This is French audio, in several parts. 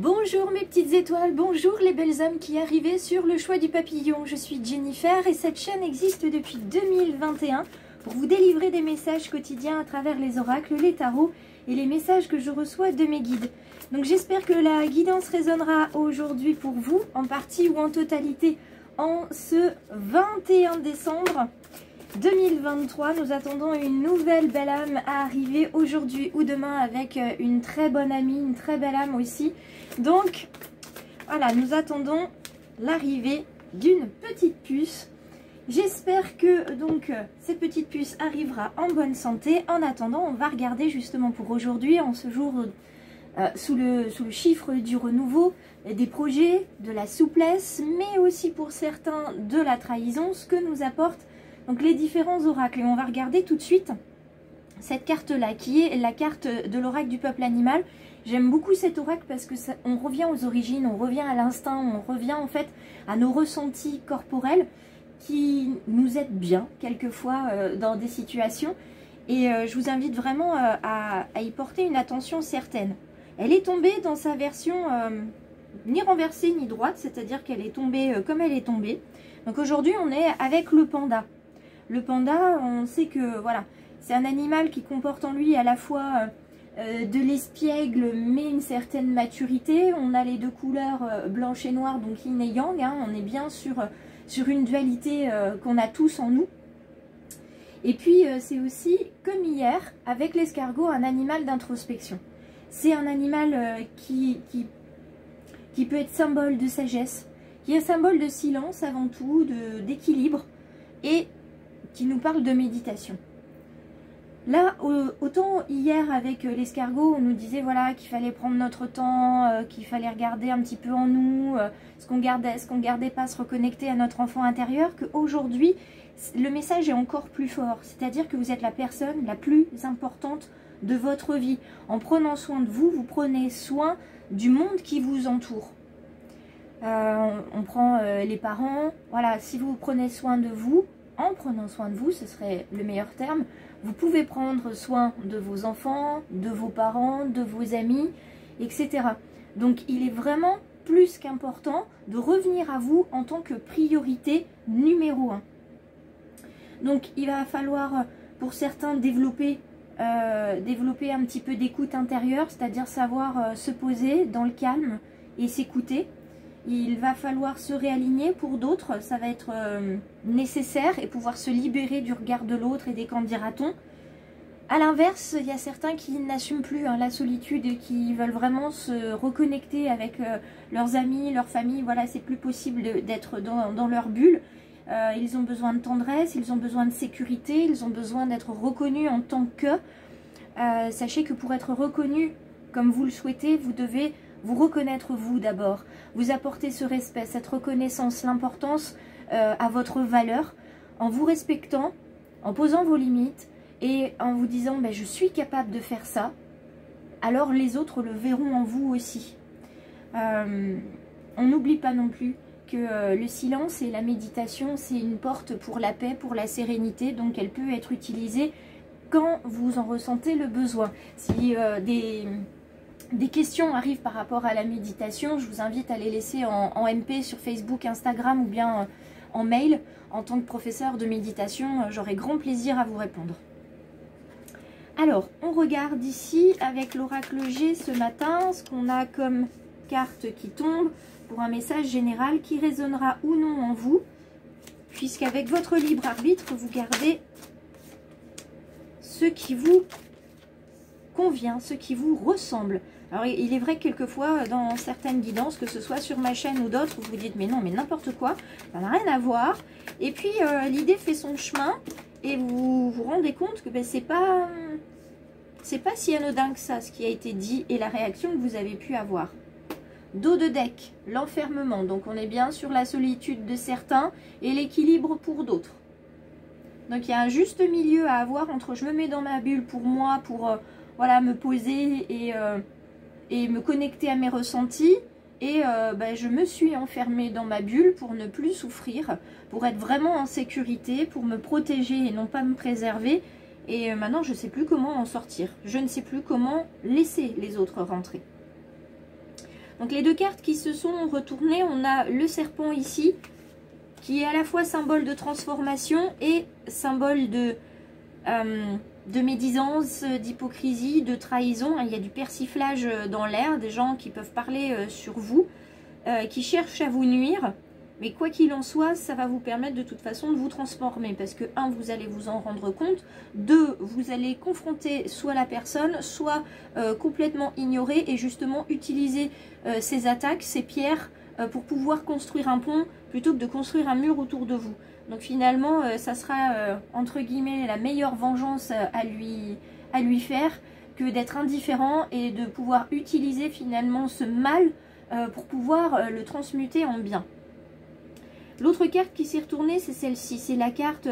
Bonjour mes petites étoiles, bonjour les belles âmes qui arrivaient sur le choix du papillon. Je suis Jennifer et cette chaîne existe depuis 2021 pour vous délivrer des messages quotidiens à travers les oracles, les tarots et les messages que je reçois de mes guides. Donc j'espère que la guidance résonnera aujourd'hui pour vous, en partie ou en totalité, en ce 21 décembre 2023. Nous attendons une nouvelle belle âme à arriver aujourd'hui ou demain avec une très bonne amie, une très belle âme aussi. Donc voilà, nous attendons l'arrivée d'une petite puce. J'espère que donc cette petite puce arrivera en bonne santé. En attendant, on va regarder justement pour aujourd'hui, en ce jour sous le chiffre du renouveau, des projets, de la souplesse, mais aussi pour certains de la trahison, ce que nous apportent donc les différents oracles. Et on va regarder tout de suite cette carte-là, qui est la carte de l'oracle du peuple animal. J'aime beaucoup cet oracle parce que on revient aux origines, on revient à l'instinct, on revient en fait à nos ressentis corporels qui nous aident bien quelquefois dans des situations. Et je vous invite vraiment à y porter une attention certaine. Elle est tombée dans sa version ni renversée ni droite, c'est-à-dire qu'elle est tombée comme elle est tombée. Donc aujourd'hui on est avec le panda. Le panda, on sait que voilà, c'est un animal qui comporte en lui à la fois de l'espiègle mais une certaine maturité. On a les deux couleurs blanche et noire, donc yin et yang, hein. On est bien sur une dualité qu'on a tous en nous. Et puis c'est aussi, comme hier, avec l'escargot, un animal d'introspection. C'est un animal qui peut être symbole de sagesse, qui est symbole de silence avant tout, d'équilibre, et qui nous parle de méditation. Là, autant hier avec l'escargot, on nous disait voilà qu'il fallait prendre notre temps, qu'il fallait regarder un petit peu en nous, ce qu'on gardait pas, se reconnecter à notre enfant intérieur, qu'aujourd'hui, le message est encore plus fort. C'est-à-dire que vous êtes la personne la plus importante de votre vie. En prenant soin de vous, vous prenez soin du monde qui vous entoure. On prend les parents, voilà, si vous prenez soin de vous, en prenant soin de vous, ce serait le meilleur terme, vous pouvez prendre soin de vos enfants, de vos parents, de vos amis, etc. Donc il est vraiment plus qu'important de revenir à vous en tant que priorité numéro 1. Donc il va falloir pour certains développer un petit peu d'écoute intérieure, c'est-à-dire savoir se poser dans le calme et s'écouter. Il va falloir se réaligner. Pour d'autres, ça va être nécessaire et pouvoir se libérer du regard de l'autre et des qu'en dira-t-on. A l'inverse, il y a certains qui n'assument plus la solitude et qui veulent vraiment se reconnecter avec leurs amis, leur famille. Voilà, c'est plus possible d'être dans leur bulle. Ils ont besoin de tendresse, ils ont besoin de sécurité, ils ont besoin d'être reconnus en tant que. Sachez que pour être reconnu comme vous le souhaitez, vous devez vous reconnaître vous d'abord, vous apporter ce respect, cette reconnaissance, l'importance à votre valeur, en vous respectant, en posant vos limites et en vous disant ben, je suis capable de faire ça, alors les autres le verront en vous aussi. On n'oublie pas non plus que le silence et la méditation, c'est une porte pour la paix, pour la sérénité, donc elle peut être utilisée quand vous en ressentez le besoin. Si des questions arrivent par rapport à la méditation, je vous invite à les laisser en MP sur Facebook, Instagram ou bien en mail. En tant que professeur de méditation, j'aurai grand plaisir à vous répondre. Alors, on regarde ici avec l'oracle G ce matin, ce qu'on a comme carte qui tombe pour un message général qui résonnera ou non en vous, puisqu'avec votre libre arbitre, vous gardez ce qui vous convient, ce qui vous ressemble. Alors il est vrai que quelquefois dans certaines guidances, que ce soit sur ma chaîne ou d'autres, vous vous dites mais non, mais n'importe quoi, ça n'a rien à voir. Et puis l'idée fait son chemin et vous vous rendez compte que ben, c'est pas si anodin que ça ce qui a été dit et la réaction que vous avez pu avoir. Dos de deck, l'enfermement, donc on est bien sur la solitude de certains et l'équilibre pour d'autres. Donc il y a un juste milieu à avoir entre je me mets dans ma bulle pour moi, pour voilà, me poser et me connecter à mes ressentis. Et ben, je me suis enfermée dans ma bulle pour ne plus souffrir, pour être vraiment en sécurité, pour me protéger et non pas me préserver. Et maintenant, je ne sais plus comment en sortir. Je ne sais plus comment laisser les autres rentrer. Donc les deux cartes qui se sont retournées, on a le serpent ici, qui est à la fois symbole de transformation et symbole de médisance, d'hypocrisie, de trahison. Il y a du persiflage dans l'air, des gens qui peuvent parler sur vous, qui cherchent à vous nuire. Mais quoi qu'il en soit, ça va vous permettre de toute façon de vous transformer. Parce que, un, vous allez vous en rendre compte. Deux, vous allez confronter soit la personne, soit complètement ignorer et justement utiliser ces attaques, ces pierres, pour pouvoir construire un pont plutôt que de construire un mur autour de vous. Donc finalement, ça sera, entre guillemets, la meilleure vengeance à lui faire que d'être indifférent et de pouvoir utiliser finalement ce mal pour pouvoir le transmuter en bien. L'autre carte qui s'est retournée, c'est celle-ci. C'est la carte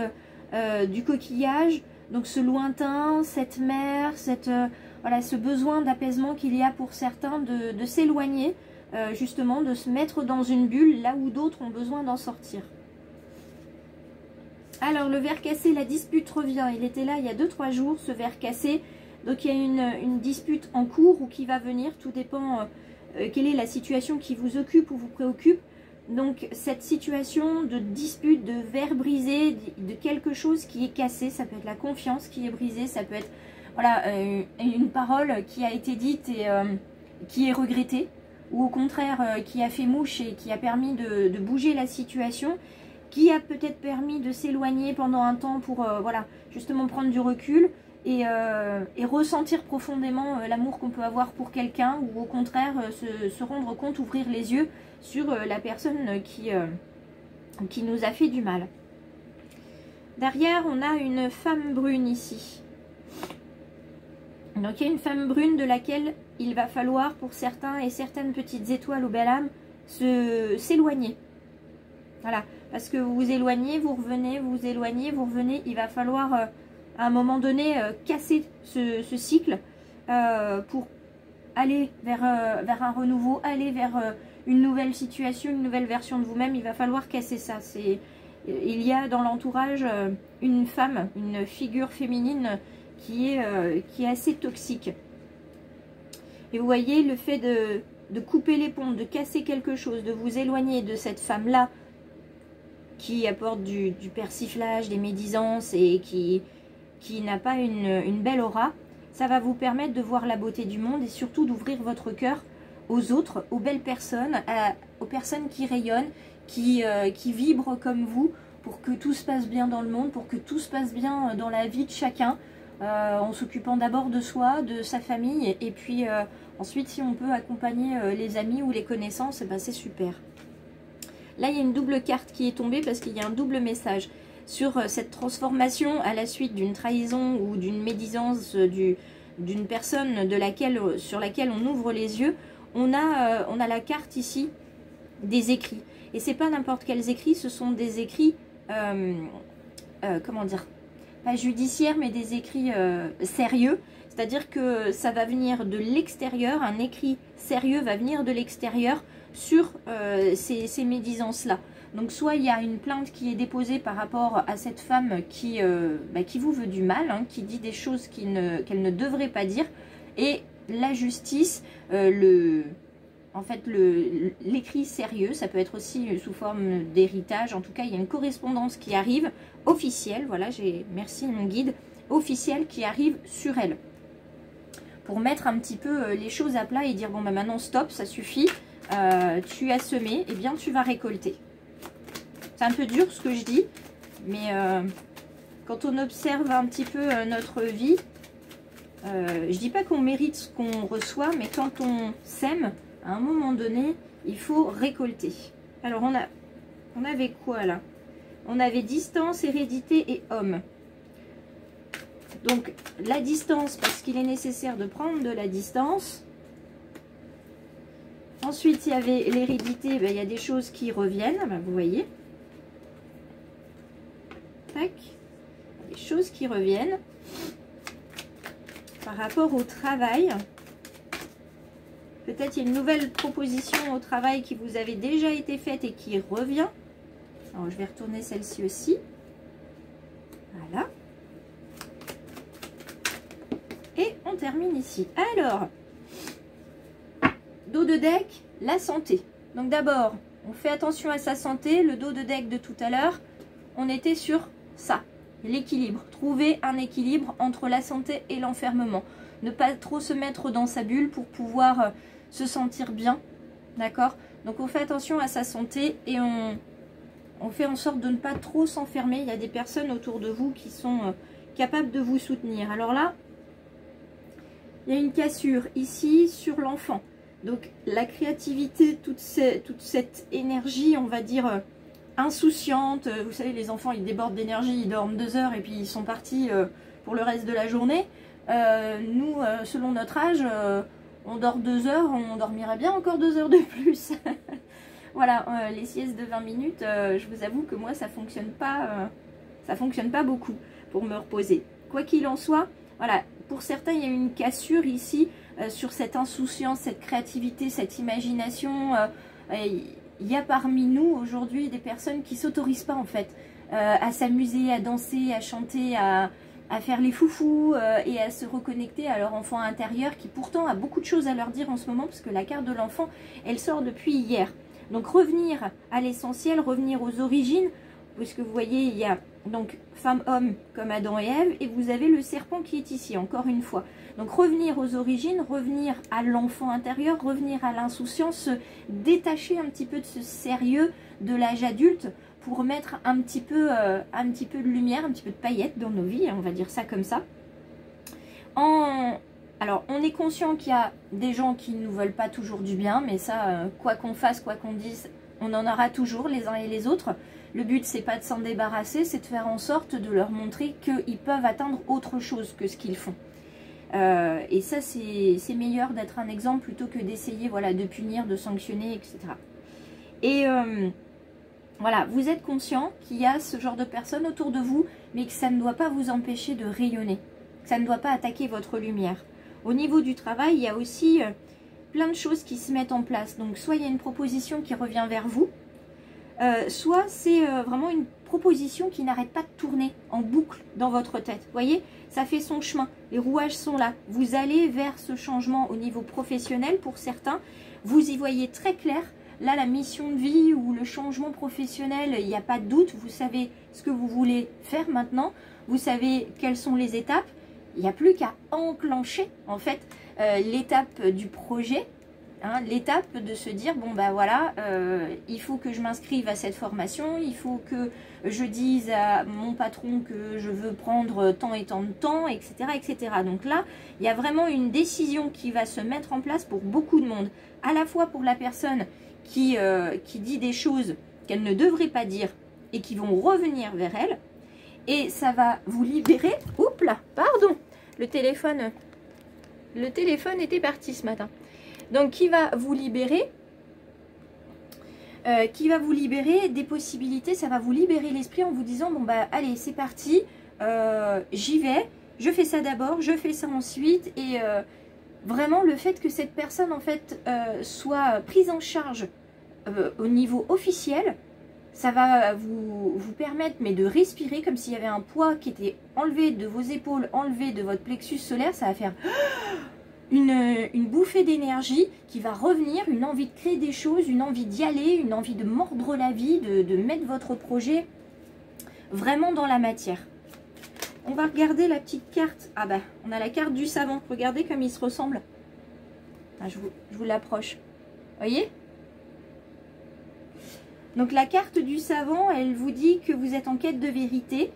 du coquillage. Donc ce lointain, cette mer, voilà, ce besoin d'apaisement qu'il y a pour certains de s'éloigner, justement, de se mettre dans une bulle là où d'autres ont besoin d'en sortir. Alors le ver cassé, la dispute revient. Il était là il y a 2-3 jours, ce ver cassé. Donc il y a une dispute en cours ou qui va venir. Tout dépend quelle est la situation qui vous occupe ou vous préoccupe. Donc cette situation de dispute, de verre brisé, de quelque chose qui est cassé, ça peut être la confiance qui est brisée, ça peut être voilà, une parole qui a été dite et qui est regrettée, ou au contraire qui a fait mouche et qui a permis de bouger la situation, qui a peut-être permis de s'éloigner pendant un temps pour voilà, justement prendre du recul et ressentir profondément l'amour qu'on peut avoir pour quelqu'un, ou au contraire se rendre compte, ouvrir les yeux sur la personne qui nous a fait du mal. Derrière, on a une femme brune ici. Donc il y a une femme brune de laquelle il va falloir pour certains et certaines petites étoiles aux belles âmes s'éloigner. Voilà, parce que vous vous éloignez, vous revenez, vous vous éloignez, vous revenez. Il va falloir à un moment donné casser ce cycle pour aller vers un renouveau, aller vers une nouvelle situation, une nouvelle version de vous-même. Il va falloir casser ça. Il y a dans l'entourage une femme, une figure féminine qui est assez toxique. Et vous voyez, le fait de couper les ponts, de casser quelque chose, de vous éloigner de cette femme-là qui apporte du persiflage, des médisances et qui n'a pas une belle aura, ça va vous permettre de voir la beauté du monde et surtout d'ouvrir votre cœur aux autres, aux belles personnes, aux personnes qui rayonnent, qui vibrent comme vous, pour que tout se passe bien dans le monde, pour que tout se passe bien dans la vie de chacun, en s'occupant d'abord de soi, de sa famille, et puis ensuite si on peut accompagner les amis ou les connaissances, ben c'est super. Là il y a une double carte qui est tombée parce qu'il y a un double message sur cette transformation à la suite d'une trahison ou d'une médisance d'une personne sur laquelle on ouvre les yeux. On a la carte ici des écrits. Et c'est pas n'importe quels écrits, ce sont des écrits, comment dire, pas judiciaires, mais des écrits sérieux. C'est-à-dire que ça va venir de l'extérieur, un écrit sérieux va venir de l'extérieur sur ces médisances-là. Donc soit il y a une plainte qui est déposée par rapport à cette femme qui vous veut du mal, hein, qui dit des choses qu'elle ne devrait pas dire, et la justice, en fait l'écrit sérieux, ça peut être aussi sous forme d'héritage. En tout cas il y a une correspondance qui arrive, officielle, voilà, merci mon guide, officielle qui arrive sur elle, pour mettre un petit peu les choses à plat et dire bon bah maintenant stop, ça suffit, tu as semé, et bien tu vas récolter. C'est un peu dur ce que je dis, mais quand on observe un petit peu notre vie, je dis pas qu'on mérite ce qu'on reçoit, mais quand on sème, à un moment donné, il faut récolter. Alors on avait quoi là? On avait distance, hérédité et homme. Donc la distance, parce qu'il est nécessaire de prendre de la distance. Ensuite il y avait l'hérédité, ben, il y a des choses qui reviennent, ben, vous voyez. Tac. Des choses qui reviennent. Par rapport au travail, peut-être il y a une nouvelle proposition au travail qui vous avait déjà été faite et qui revient. Alors je vais retourner celle-ci aussi. Voilà. Et on termine ici. Alors, dos de deck, la santé. Donc d'abord, on fait attention à sa santé. Le dos de deck de tout à l'heure, on était sur ça, l'équilibre. Trouver un équilibre entre la santé et l'enfermement. Ne pas trop se mettre dans sa bulle pour pouvoir se sentir bien. D'accord? Donc on fait attention à sa santé et on fait en sorte de ne pas trop s'enfermer. Il y a des personnes autour de vous qui sont capables de vous soutenir. Alors là, il y a une cassure ici sur l'enfant. Donc la créativité, toute cette énergie, on va dire, insouciante. Vous savez, les enfants, ils débordent d'énergie, ils dorment 2 heures et puis ils sont partis pour le reste de la journée. Nous, selon notre âge, on dort 2 heures, on dormirait bien encore 2 heures de plus. Voilà, les siestes de 20 minutes, je vous avoue que moi, ça fonctionne pas beaucoup pour me reposer. Quoi qu'il en soit, voilà, pour certains, il y a une cassure ici sur cette insouciance, cette créativité, cette imagination. Il y a parmi nous aujourd'hui des personnes qui ne s'autorisent pas en fait à s'amuser, à danser, à chanter, à faire les foufous et à se reconnecter à leur enfant intérieur qui pourtant a beaucoup de choses à leur dire en ce moment parce que la carte de l'enfant, elle sort depuis hier. Donc revenir à l'essentiel, revenir aux origines, puisque vous voyez, il y a donc femme-homme comme Adam et Ève, et vous avez le serpent qui est ici, encore une fois. Donc revenir aux origines, revenir à l'enfant intérieur, revenir à l'insouciance, se détacher un petit peu de ce sérieux de l'âge adulte pour mettre un petit peu de lumière, un petit peu de paillettes dans nos vies, on va dire ça comme ça. Alors, on est conscient qu'il y a des gens qui ne nous veulent pas toujours du bien, mais ça, quoi qu'on fasse, quoi qu'on dise, on en aura toujours les uns et les autres. Le but, c'est pas de s'en débarrasser, c'est de faire en sorte de leur montrer qu'ils peuvent atteindre autre chose que ce qu'ils font. Et ça, c'est meilleur d'être un exemple plutôt que d'essayer voilà, de punir, de sanctionner, etc. Et voilà, vous êtes conscient qu'il y a ce genre de personnes autour de vous, mais que ça ne doit pas vous empêcher de rayonner. Que ça ne doit pas attaquer votre lumière. Au niveau du travail, il y a aussi plein de choses qui se mettent en place. Donc, soit il y a une proposition qui revient vers vous, soit c'est vraiment une proposition qui n'arrête pas de tourner en boucle dans votre tête. Vous voyez, ça fait son chemin. Les rouages sont là. Vous allez vers ce changement au niveau professionnel pour certains. Vous y voyez très clair. Là, la mission de vie ou le changement professionnel, il n'y a pas de doute. Vous savez ce que vous voulez faire maintenant. Vous savez quelles sont les étapes. Il n'y a plus qu'à enclencher en fait l'étape du projet, hein, l'étape de se dire bon bah voilà, il faut que je m'inscrive à cette formation, il faut que je dise à mon patron que je veux prendre tant et tant de temps, etc., etc. Donc là, il y a vraiment une décision qui va se mettre en place pour beaucoup de monde, à la fois pour la personne qui dit des choses qu'elle ne devrait pas dire et qui vont revenir vers elle. Et ça va vous libérer. Oups là, pardon, le téléphone était parti ce matin. Donc qui va vous libérer des possibilités. Ça va vous libérer l'esprit en vous disant bon bah allez c'est parti, j'y vais, je fais ça d'abord, je fais ça ensuite. Et vraiment le fait que cette personne en fait soit prise en charge au niveau officiel, ça va vous permettre mais de respirer comme s'il y avait un poids qui était enlevé de vos épaules, enlevé de votre plexus solaire. Ça va faire une bouffée d'énergie qui va revenir, une envie de créer des choses, une envie d'y aller, une envie de mordre la vie, de mettre votre projet vraiment dans la matière. On va regarder la petite carte. Ah bah, on a la carte du savant. Regardez comme il se ressemble. Ah, je vous l'approche. Voyez ? Donc la carte du savant, elle vous dit que vous êtes en quête de vérité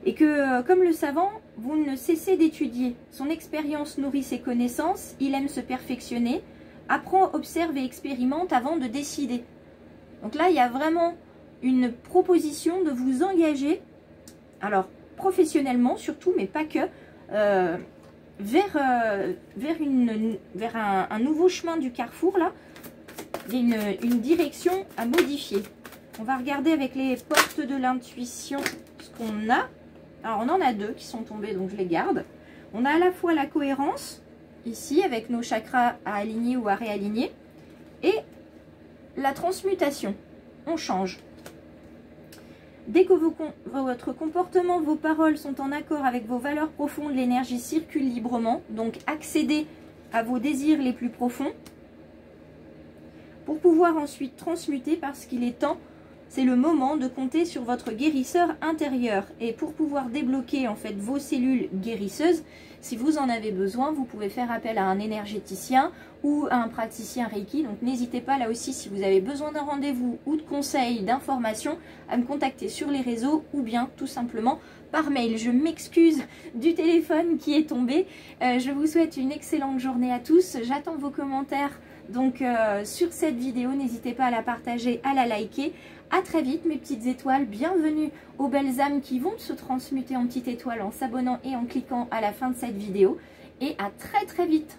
et que comme le savant, vous ne cessez d'étudier. Son expérience nourrit ses connaissances, il aime se perfectionner, apprend, observe et expérimente avant de décider. Donc là, il y a vraiment une proposition de vous engager, alors professionnellement surtout, mais pas que, vers un nouveau chemin du carrefour là. Il y a une direction à modifier. On va regarder avec les portes de l'intuition ce qu'on a. Alors on en a 2 qui sont tombés, donc je les garde. On a à la fois la cohérence, ici, avec nos chakras à aligner ou à réaligner, et la transmutation. On change. Dès que votre comportement, vos paroles sont en accord avec vos valeurs profondes, l'énergie circule librement. Donc accédez à vos désirs les plus profonds. pour pouvoir ensuite transmuter, parce qu'il est temps, c'est le moment de compter sur votre guérisseur intérieur. Et pour pouvoir débloquer en fait vos cellules guérisseuses, si vous en avez besoin, vous pouvez faire appel à un énergéticien ou à un praticien Reiki. Donc n'hésitez pas là aussi, si vous avez besoin d'un rendez-vous ou de conseils, d'informations, à me contacter sur les réseaux ou bien tout simplement par mail. Je m'excuse du téléphone qui est tombé. Je vous souhaite une excellente journée à tous. J'attends vos commentaires donc sur cette vidéo. N'hésitez pas à la partager, à la liker. À très vite mes petites étoiles. Bienvenue aux belles âmes qui vont se transmuter en petites étoiles en s'abonnant et en cliquant à la fin de cette vidéo. Et à très vite.